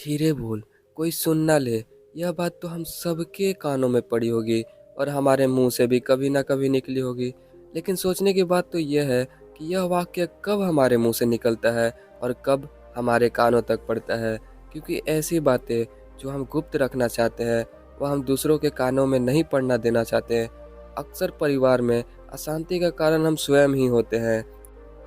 धीरे बोल, कोई सुन ना ले। यह बात तो हम सबके कानों में पड़ी होगी और हमारे मुंह से भी कभी ना कभी निकली होगी। लेकिन सोचने की बात तो यह है कि यह वाक्य कब हमारे मुंह से निकलता है और कब हमारे कानों तक पड़ता है। क्योंकि ऐसी बातें जो हम गुप्त रखना चाहते हैं, वह हम दूसरों के कानों में नहीं पड़ना देना चाहते हैं। अक्सर परिवार में अशांति का कारण हम स्वयं ही होते हैं।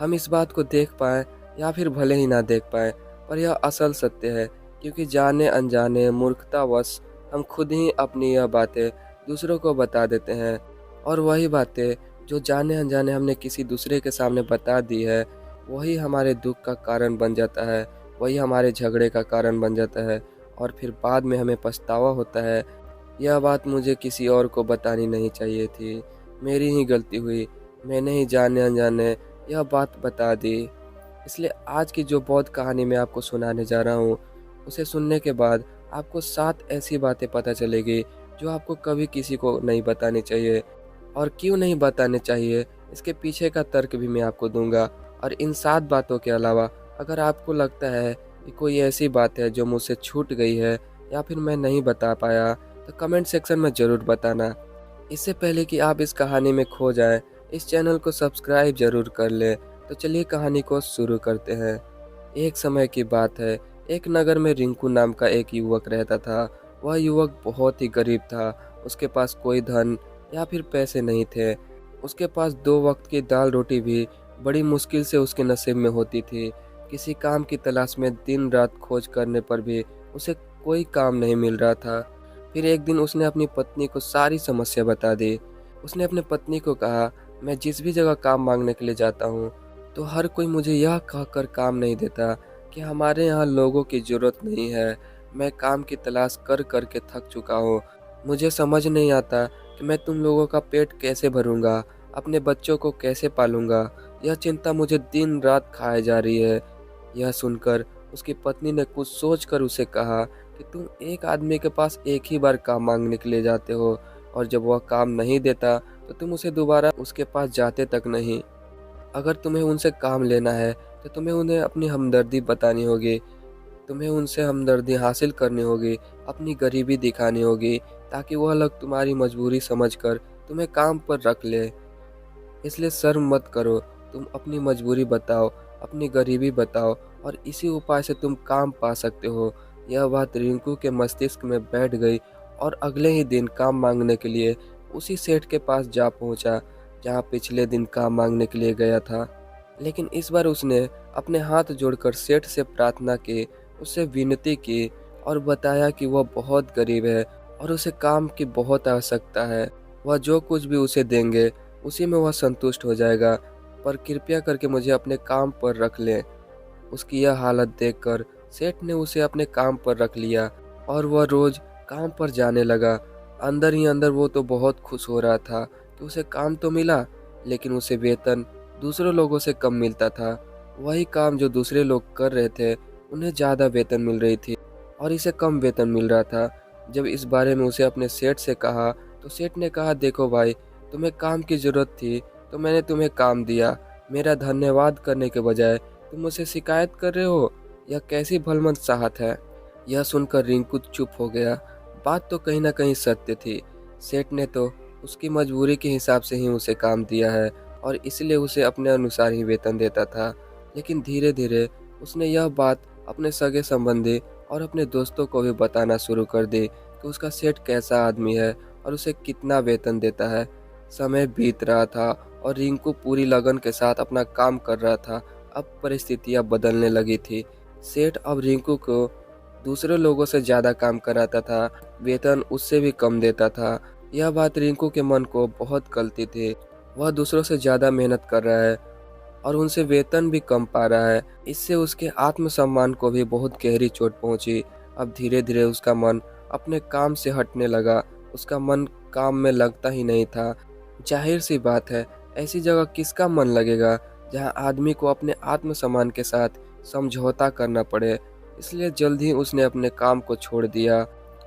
हम इस बात को देख पाएँ या फिर भले ही ना देख पाएँ, पर यह असल सत्य है। क्योंकि जाने अनजाने मूर्खतावश हम खुद ही अपनी यह बातें दूसरों को बता देते हैं, और वही बातें जो जाने अनजाने हमने किसी दूसरे के सामने बता दी है, वही हमारे दुख का कारण बन जाता है, वही हमारे झगड़े का कारण बन जाता है। और फिर बाद में हमें पछतावा होता है, यह बात मुझे किसी और को बतानी नहीं चाहिए थी, मेरी ही गलती हुई, मैंने ही जाने अनजाने यह बात बता दी। इसलिए आज की जो बौद्ध कहानी मैं आपको सुनाने जा रहा हूँ, उसे सुनने के बाद आपको 7 ऐसी बातें पता चलेगी जो आपको कभी किसी को नहीं बतानी चाहिए। और क्यों नहीं बताने चाहिए, इसके पीछे का तर्क भी मैं आपको दूंगा। और इन 7 बातों के अलावा अगर आपको लगता है कि कोई ऐसी बात है जो मुझसे छूट गई है या फिर मैं नहीं बता पाया, तो कमेंट सेक्शन में ज़रूर बताना। इससे पहले कि आप इस कहानी में खो जाएं, इस चैनल को सब्सक्राइब जरूर कर लें। तो चलिए कहानी को शुरू करते हैं। एक समय की बात है, एक नगर में रिंकू नाम का एक युवक रहता था। वह युवक बहुत ही गरीब था। उसके पास कोई धन या फिर पैसे नहीं थे। उसके पास 2 वक्त की दाल रोटी भी बड़ी मुश्किल से उसके नसीब में होती थी। किसी काम की तलाश में दिन रात खोज करने पर भी उसे कोई काम नहीं मिल रहा था। फिर एक दिन उसने अपनी पत्नी को सारी समस्या बता दी। उसने अपने पत्नी को कहा, मैं जिस भी जगह काम मांगने के लिए जाता हूँ, तो हर कोई मुझे यह कहकर काम नहीं देता कि हमारे यहाँ लोगों की ज़रूरत नहीं है। मैं काम की तलाश कर कर के थक चुका हूँ। मुझे समझ नहीं आता कि मैं तुम लोगों का पेट कैसे भरूंगा, अपने बच्चों को कैसे पालूंगा। यह चिंता मुझे दिन रात खाए जा रही है। यह सुनकर उसकी पत्नी ने कुछ सोचकर उसे कहा कि तुम एक आदमी के पास एक ही बार काम मांगने के लिए जाते हो, और जब वह काम नहीं देता तो तुम उसे दोबारा उसके पास जाते तक नहीं। अगर तुम्हें उनसे काम लेना है तो तुम्हें उन्हें अपनी हमदर्दी बतानी होगी। तुम्हें उनसे हमदर्दी हासिल करनी होगी, अपनी गरीबी दिखानी होगी, ताकि वह लोग तुम्हारी मजबूरी समझकर तुम्हें काम पर रख ले। इसलिए शर्म मत करो, तुम अपनी मजबूरी बताओ, अपनी गरीबी बताओ, और इसी उपाय से तुम काम पा सकते हो। यह बात रिंकू के मस्तिष्क में बैठ गई और अगले ही दिन काम मांगने के लिए उसी सेठ के पास जा पहुंचा जहां पिछले दिन काम मांगने के लिए गया था। लेकिन इस बार उसने अपने हाथ जोड़कर सेठ से प्रार्थना की, उससे विनती की और बताया कि वह बहुत गरीब है और उसे काम की बहुत आवश्यकता है। वह जो कुछ भी उसे देंगे उसी में वह संतुष्ट हो जाएगा, पर कृपया करके मुझे अपने काम पर रख लें। उसकी यह हालत देखकर सेठ ने उसे अपने काम पर रख लिया और वह रोज काम पर जाने लगा। अंदर ही अंदर वो तो बहुत खुश हो रहा था कि उसे काम तो मिला, लेकिन उसे वेतन दूसरों लोगों से कम मिलता था। वही काम जो दूसरे लोग कर रहे थे, उन्हें ज़्यादा वेतन मिल रही थी और इसे कम वेतन मिल रहा था। जब इस बारे में उसे अपने सेठ से कहा तो सेठ ने कहा, देखो भाई, तुम्हें काम की ज़रूरत थी तो मैंने तुम्हें काम दिया। मेरा धन्यवाद करने के बजाय तुम मुझसे शिकायत कर रहे हो, यह कैसी भलमन चाहत है। यह सुनकर रिंकू चुप हो गया। बात तो कहीं ना कहीं सत्य थी। सेठ ने तो उसकी मजबूरी के हिसाब से ही उसे काम दिया है और इसलिए उसे अपने अनुसार ही वेतन देता था। लेकिन धीरे धीरे उसने यह बात अपने सगे संबंधी और अपने दोस्तों को भी बताना शुरू कर दी कि उसका सेठ कैसा आदमी है और उसे कितना वेतन देता है। समय बीत रहा था और रिंकू पूरी लगन के साथ अपना काम कर रहा था। अब परिस्थितियां बदलने लगी थी। सेठ अब रिंकू को दूसरे लोगों से ज़्यादा काम कराता था, वेतन उससे भी कम देता था। यह बात रिंकू के मन को बहुत खलती थी। वह दूसरों से ज़्यादा मेहनत कर रहा है और उनसे वेतन भी कम पा रहा है। इससे उसके आत्मसम्मान को भी बहुत गहरी चोट पहुंची। अब धीरे धीरे उसका मन अपने काम से हटने लगा। उसका मन काम में लगता ही नहीं था। जाहिर सी बात है, ऐसी जगह किसका मन लगेगा जहां आदमी को अपने आत्मसम्मान के साथ समझौता करना पड़े। इसलिए जल्द ही उसने अपने काम को छोड़ दिया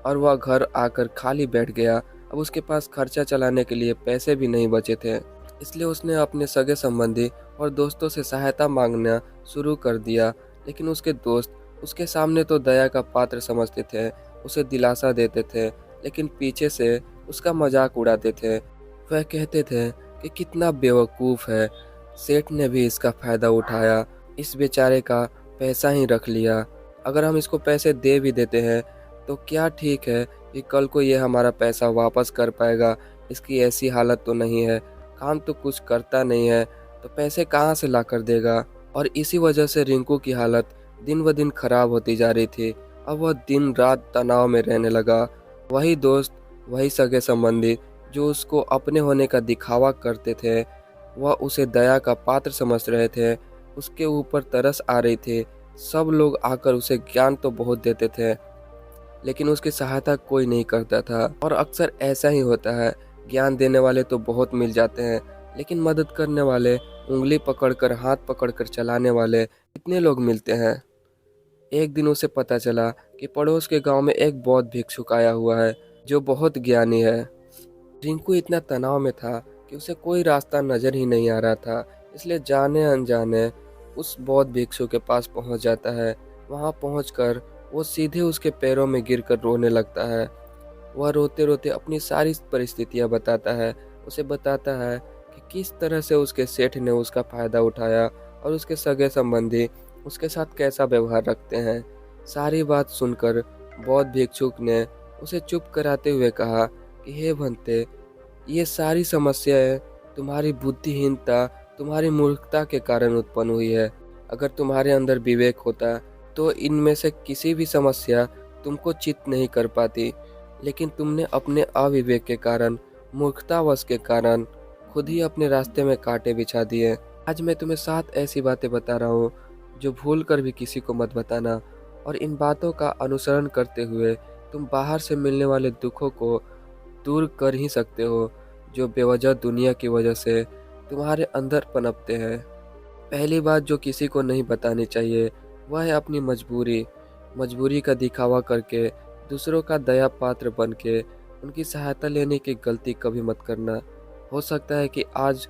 और वह घर आकर खाली बैठ गया। अब उसके पास खर्चा चलाने के लिए पैसे भी नहीं बचे थे। इसलिए उसने अपने सगे संबंधी और दोस्तों से सहायता मांगना शुरू कर दिया। लेकिन उसके दोस्त उसके सामने तो दया का पात्र समझते थे, उसे दिलासा देते थे, लेकिन पीछे से उसका मजाक उड़ाते थे। वह कहते थे कि कितना बेवकूफ़ है, सेठ ने भी इसका फ़ायदा उठाया, इस बेचारे का पैसा ही रख लिया। अगर हम इसको पैसे दे भी देते हैं तो क्या ठीक है कि कल को ये हमारा पैसा वापस कर पाएगा। इसकी ऐसी हालत तो नहीं है, काम तो कुछ करता नहीं है, तो पैसे कहाँ से ला कर देगा। और इसी वजह से रिंकू की हालत दिन ब दिन खराब होती जा रही थी। अब वह दिन रात तनाव में रहने लगा। वही दोस्त, वही सगे संबंधी जो उसको अपने होने का दिखावा करते थे, वह उसे दया का पात्र समझ रहे थे, उसके ऊपर तरस आ रही थी। सब लोग आकर उसे ज्ञान तो बहुत देते थे, लेकिन उसकी सहायता कोई नहीं करता था। और अक्सर ऐसा ही होता है, ज्ञान देने वाले तो बहुत मिल जाते हैं, लेकिन मदद करने वाले, उंगली पकड़कर हाथ पकड़कर चलाने वाले कितने लोग मिलते हैं। एक दिन उसे पता चला कि पड़ोस के गांव में एक बौद्ध भिक्षुक आया हुआ है जो बहुत ज्ञानी है। रिंकू इतना तनाव में था कि उसे कोई रास्ता नजर ही नहीं आ रहा था, इसलिए जाने अनजाने उस बौद्ध भिक्षु के पास पहुंच जाता है। वहां पहुंचकर वो सीधे उसके पैरों में गिरकर रोने लगता है। वह रोते रोते अपनी सारी परिस्थितियां बताता है। उसे बताता है कि किस तरह से उसके सेठ ने उसका फायदा उठाया और उसके सगे संबंधी उसके साथ कैसा व्यवहार रखते हैं। सारी बात सुनकर बौद्ध भिक्षुक ने उसे चुप कराते हुए कहा कि हे भंते, ये सारी समस्याएं तुम्हारी बुद्धिहीनता, तुम्हारी मूर्खता के कारण उत्पन्न हुई है। अगर तुम्हारे अंदर विवेक होता तो इनमें से किसी भी समस्या तुमको चित नहीं कर पाती, लेकिन तुमने अपने अविवेक के कारण, मूर्खतावश के कारण खुद ही अपने रास्ते में कांटे बिछा दिए। आज मैं तुम्हें 7 ऐसी बातें बता रहा हूँ जो भूल कर भी किसी को मत बताना, और इन बातों का अनुसरण करते हुए तुम बाहर से मिलने वाले दुखों को दूर कर ही सकते हो जो बेवजह दुनिया की वजह से तुम्हारे अंदर पनपते हैं। पहली बात जो किसी को नहीं बतानी चाहिए वह है अपनी मजबूरी। मजबूरी का दिखावा करके, दूसरों का दया पात्र बन के उनकी सहायता लेने की गलती कभी मत करना। हो सकता है कि आज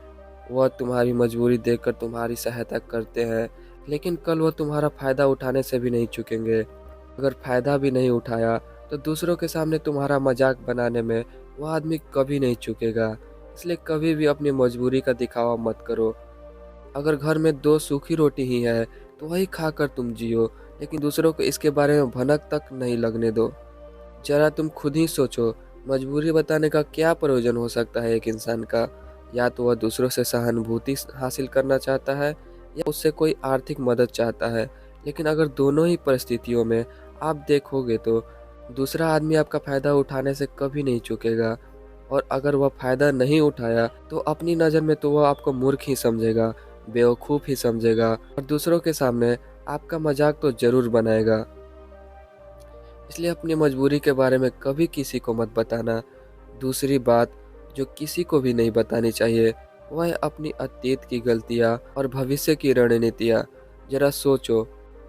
वह तुम्हारी मजबूरी देखकर तुम्हारी सहायता करते हैं, लेकिन कल वह तुम्हारा फ़ायदा उठाने से भी नहीं चूकेंगे। अगर फ़ायदा भी नहीं उठाया तो दूसरों के सामने तुम्हारा मजाक बनाने में वह आदमी कभी नहीं चूकेगा। इसलिए कभी भी अपनी मजबूरी का दिखावा मत करो। अगर घर में 2 सूखी रोटी ही है तो वही खाकर तुम जियो, लेकिन दूसरों को इसके बारे में भनक तक नहीं लगने दो। जरा तुम खुद ही सोचो, मजबूरी बताने का क्या प्रयोजन हो सकता है एक इंसान का। या तो वह दूसरों से सहानुभूति हासिल करना चाहता है या उससे कोई आर्थिक मदद चाहता है, लेकिन अगर दोनों ही परिस्थितियों में आप देखोगे तो दूसरा आदमी आपका फ़ायदा उठाने से कभी नहीं चूकेगा। और अगर वह फ़ायदा नहीं उठाया तो अपनी नज़र में तो वह आपको मूर्ख ही समझेगा, बेवकूफ़ ही समझेगा, और दूसरों के सामने आपका मजाक तो ज़रूर बनाएगा। इसलिए अपनी मजबूरी के बारे में कभी किसी को मत बताना। दूसरी बात जो किसी को भी नहीं बतानी चाहिए वह है अपनी अतीत की गलतियाँ और भविष्य की रणनीतियाँ। जरा सोचो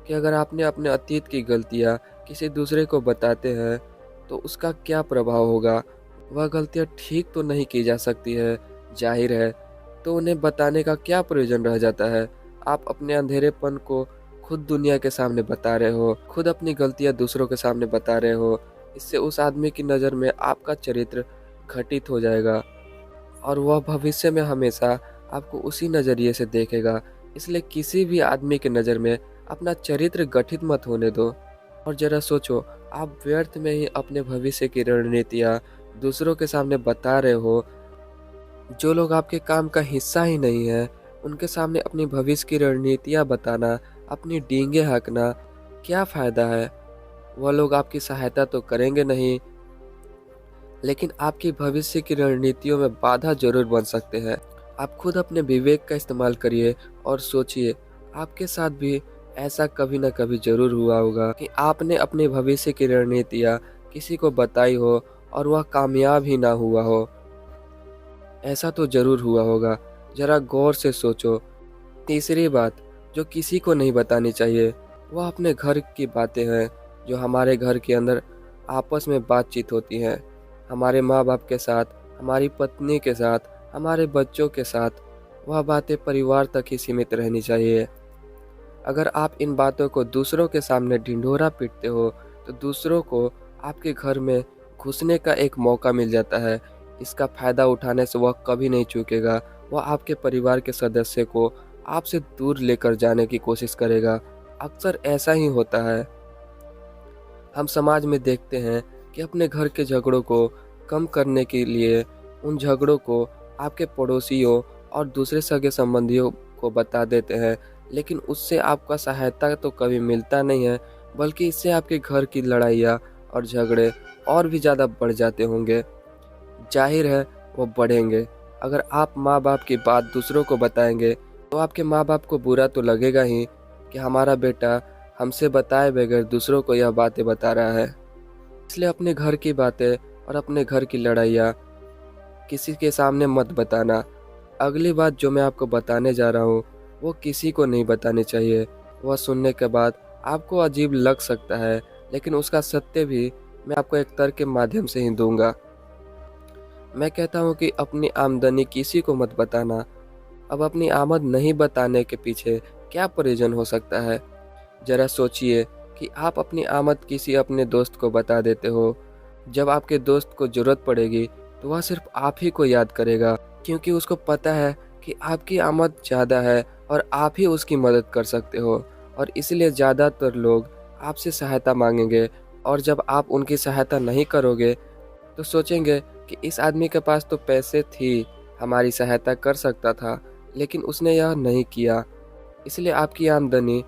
कि अगर आपने अपने अतीत की गलतियाँ किसी दूसरे को बताते हैं तो उसका क्या प्रभाव होगा। वह गलतियाँ ठीक तो नहीं की जा सकती है, जाहिर है, तो उन्हें बताने का क्या प्रयोजन रह जाता है। आप अपने अंधेरेपन को खुद दुनिया के सामने बता रहे हो, खुद अपनी गलतियां दूसरों के सामने बता रहे हो। इससे उस आदमी की नज़र में आपका चरित्र घटित हो जाएगा और वह भविष्य में हमेशा आपको उसी नज़रिए से देखेगा। इसलिए किसी भी आदमी की नज़र में अपना चरित्र गठित मत होने दो। और जरा सोचो, आप व्यर्थ में ही अपने भविष्य की रणनीतियाँ दूसरों के सामने बता रहे हो। जो लोग आपके काम का हिस्सा ही नहीं है उनके सामने अपनी भविष्य की रणनीतियाँ बताना, अपनी डींगे हाँकना, क्या फ़ायदा है। वह लोग आपकी सहायता तो करेंगे नहीं, लेकिन आपकी भविष्य की रणनीतियों में बाधा जरूर बन सकते हैं। आप खुद अपने विवेक का इस्तेमाल करिए और सोचिए, आपके साथ भी ऐसा कभी न कभी जरूर हुआ होगा कि आपने अपने भविष्य की रणनीतियाँ किसी को बताई हो और वह कामयाब ही ना हुआ हो। ऐसा तो जरूर हुआ होगा, जरा गौर से सोचो। तीसरी बात जो किसी को नहीं बतानी चाहिए वह अपने घर की बातें हैं, जो हमारे घर के अंदर आपस में बातचीत होती हैं। हमारे माँ बाप के साथ, हमारी पत्नी के साथ, हमारे बच्चों के साथ। वह बातें परिवार तक ही सीमित रहनी चाहिए। अगर आप इन बातों को दूसरों के सामने ढिंढोरा पीटते हो तो दूसरों को आपके घर में घुसने का एक मौका मिल जाता है। इसका फ़ायदा उठाने से वह कभी नहीं चूकेगा। वह आपके परिवार के सदस्य को आपसे दूर लेकर जाने की कोशिश करेगा। अक्सर ऐसा ही होता है। हम समाज में देखते हैं कि अपने घर के झगड़ों को कम करने के लिए उन झगड़ों को आपके पड़ोसियों और दूसरे सगे संबंधियों को बता देते हैं, लेकिन उससे आपका सहायता तो कभी मिलता नहीं है, बल्कि इससे आपके घर की लड़ाइयाँ और झगड़े और भी ज़्यादा बढ़ जाते होंगे। जाहिर है वो बढ़ेंगे। अगर आप माँ बाप की बात दूसरों को बताएंगे तो आपके माँ बाप को बुरा तो लगेगा ही कि हमारा बेटा हमसे बताए बगैर दूसरों को यह बातें बता रहा है। इसलिए अपने घर की बातें और अपने घर की लड़ाइयाँ किसी के सामने मत बताना। अगली बात जो मैं आपको बताने जा रहा हूँ वो किसी को नहीं बतानी चाहिए। वह सुनने के बाद आपको अजीब लग सकता है, लेकिन उसका सत्य भी मैं आपको एक तर्क के माध्यम से ही दूंगा। मैं कहता हूँ कि अपनी आमदनी किसी को मत बताना। अब अपनी आमद नहीं बताने के पीछे क्या प्रयोजन हो सकता है? जरा सोचिए कि आप अपनी आमद किसी अपने दोस्त को बता देते हो। जब आपके दोस्त को जरूरत पड़ेगी तो वह सिर्फ आप ही को याद करेगा, क्योंकि उसको पता है कि आपकी आमद ज़्यादा है और आप ही उसकी मदद कर सकते हो। और इसलिए ज़्यादातर लोग आपसे सहायता मांगेंगे, और जब आप उनकी सहायता नहीं करोगे तो सोचेंगे कि इस आदमी के पास तो पैसे थी, हमारी सहायता कर सकता था, लेकिन उसने यह नहीं किया। इसलिए आपकी आमदनी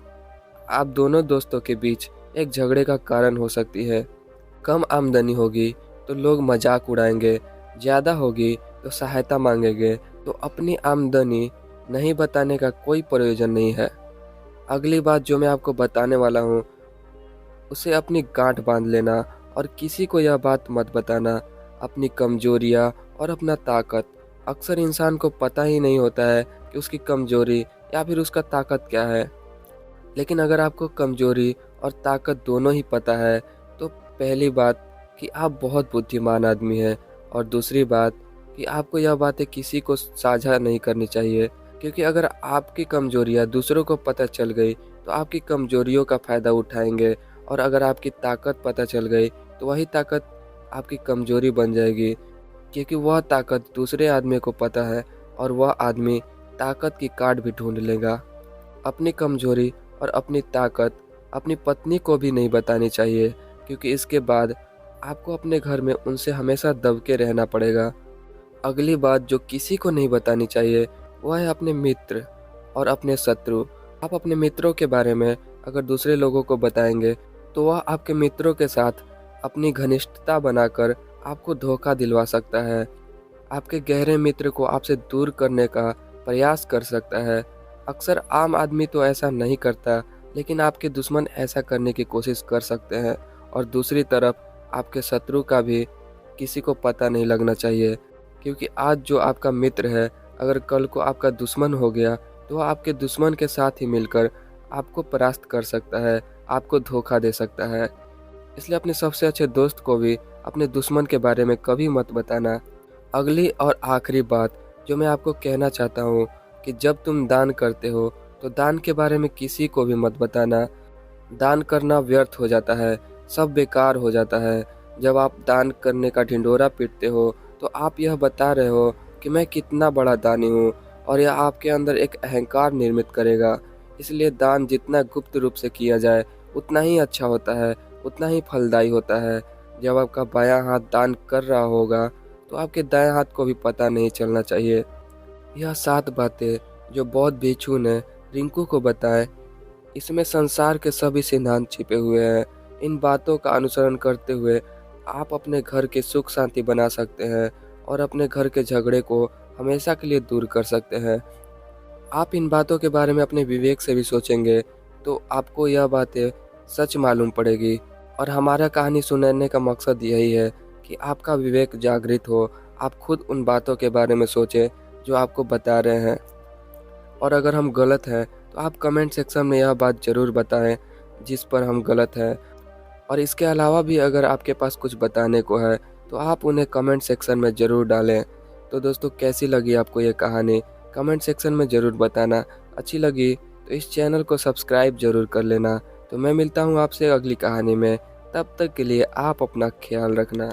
आप दोनों दोस्तों के बीच एक झगड़े का कारण हो सकती है। कम आमदनी होगी तो लोग मजाक उड़ाएंगे, ज़्यादा होगी तो सहायता मांगेंगे। तो अपनी आमदनी नहीं बताने का कोई प्रयोजन नहीं है। अगली बात जो मैं आपको बताने वाला हूँ उसे अपनी गांठ बांध लेना और किसी को यह बात मत बताना। अपनी कमजोरियाँ और अपना ताकत, अक्सर इंसान को पता ही नहीं होता है कि उसकी कमजोरी या फिर उसका ताकत क्या है। लेकिन अगर आपको कमजोरी और ताकत दोनों ही पता है तो पहली बात कि आप बहुत बुद्धिमान आदमी हैं, और दूसरी बात कि आपको यह बातें किसी को साझा नहीं करनी चाहिए, क्योंकि अगर आपकी कमजोरियां दूसरों को पता चल गई तो आपकी कमजोरियों का फ़ायदा उठाएंगे, और अगर आपकी ताकत पता चल गई तो वही ताकत आपकी कमजोरी बन जाएगी, क्योंकि वह ताकत दूसरे आदमी को पता है और वह आदमी ताकत की काट भी ढूंढ लेगा। अपनी कमजोरी और अपनी ताकत अपनी पत्नी को भी नहीं बतानी चाहिए, क्योंकि इसके बाद आपको अपने घर में उनसे हमेशा दब के रहना पड़ेगा। अगली बात जो किसी को नहीं बतानी चाहिए वह है अपने मित्र और अपने शत्रु। आप अपने मित्रों के बारे में अगर दूसरे लोगों को बताएंगे तो वह आपके मित्रों के साथ अपनी घनिष्ठता बनाकर आपको धोखा दिलवा सकता है। आपके गहरे मित्र को आपसे दूर करने का प्रयास कर सकता है। अक्सर आम आदमी तो ऐसा नहीं करता, लेकिन आपके दुश्मन ऐसा करने की कोशिश कर सकते हैं। और दूसरी तरफ आपके शत्रु का भी किसी को पता नहीं लगना चाहिए, क्योंकि आज जो आपका मित्र है अगर कल को आपका दुश्मन हो गया तो वह आपके दुश्मन के साथ ही मिलकर आपको परास्त कर सकता है, आपको धोखा दे सकता है। इसलिए अपने सबसे अच्छे दोस्त को भी अपने दुश्मन के बारे में कभी मत बताना। अगली और आखिरी बात जो मैं आपको कहना चाहता हूँ कि जब तुम दान करते हो तो दान के बारे में किसी को भी मत बताना। दान करना व्यर्थ हो जाता है, सब बेकार हो जाता है। जब आप दान करने का ढिंढोरा पीटते हो तो आप यह बता रहे हो कि मैं कितना बड़ा दानी हूँ, और यह आपके अंदर एक अहंकार निर्मित करेगा। इसलिए दान जितना गुप्त रूप से किया जाए उतना ही अच्छा होता है, उतना ही फलदायी होता है। जब आपका बायां हाथ दान कर रहा होगा तो आपके दाएं हाथ को भी पता नहीं चलना चाहिए। यह 7 बातें जो बौद्ध भिक्षु ने रिंकू को बताएं, इसमें संसार के सभी सिद्धांत छिपे हुए हैं। इन बातों का अनुसरण करते हुए आप अपने घर के सुख शांति बना सकते हैं और अपने घर के झगड़े को हमेशा के लिए दूर कर सकते हैं। आप इन बातों के बारे में अपने विवेक से भी सोचेंगे तो आपको यह बातें सच मालूम पड़ेगी। और हमारा कहानी सुनाने का मकसद यही है कि आपका विवेक जागृत हो, आप खुद उन बातों के बारे में सोचें जो आपको बता रहे हैं। और अगर हम गलत हैं तो आप कमेंट सेक्शन में यह बात ज़रूर बताएं जिस पर हम गलत हैं। और इसके अलावा भी अगर आपके पास कुछ बताने को है तो आप उन्हें कमेंट सेक्शन में ज़रूर डालें। तो दोस्तों, कैसी लगी आपको ये कहानी कमेंट सेक्शन में ज़रूर बताना। अच्छी लगी तो इस चैनल को सब्सक्राइब ज़रूर कर लेना। तो मैं मिलता हूँ आपसे अगली कहानी में, तब तक के लिए आप अपना ख्याल रखना।